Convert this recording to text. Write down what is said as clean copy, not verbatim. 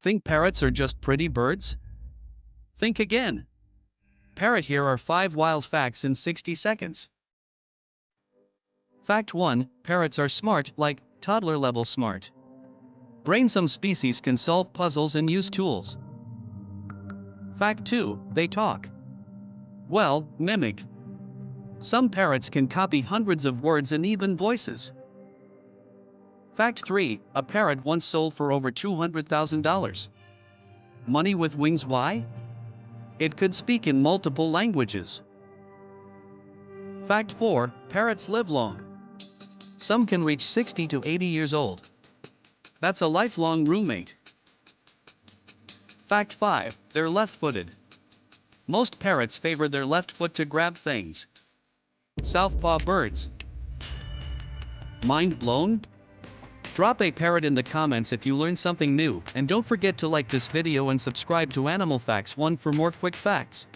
Think parrots are just pretty birds? Think again. Parrot, here are 5 wild facts in 60 seconds. Fact 1, parrots are smart, like toddler level smart. Brain, some species can solve puzzles and use tools. Fact 2, they talk. Well, mimic. Some parrots can copy hundreds of words and even voices. Fact 3, a parrot once sold for over $200,000. Money with wings, why? It could speak in multiple languages. Fact 4, parrots live long. Some can reach 60 to 80 years old. That's a lifelong roommate. Fact 5, they're left-footed. Most parrots favor their left foot to grab things. Southpaw birds. Mind blown? Drop a parrot in the comments if you learned something new, and don't forget to like this video and subscribe to Animal Facts 1 for more quick facts.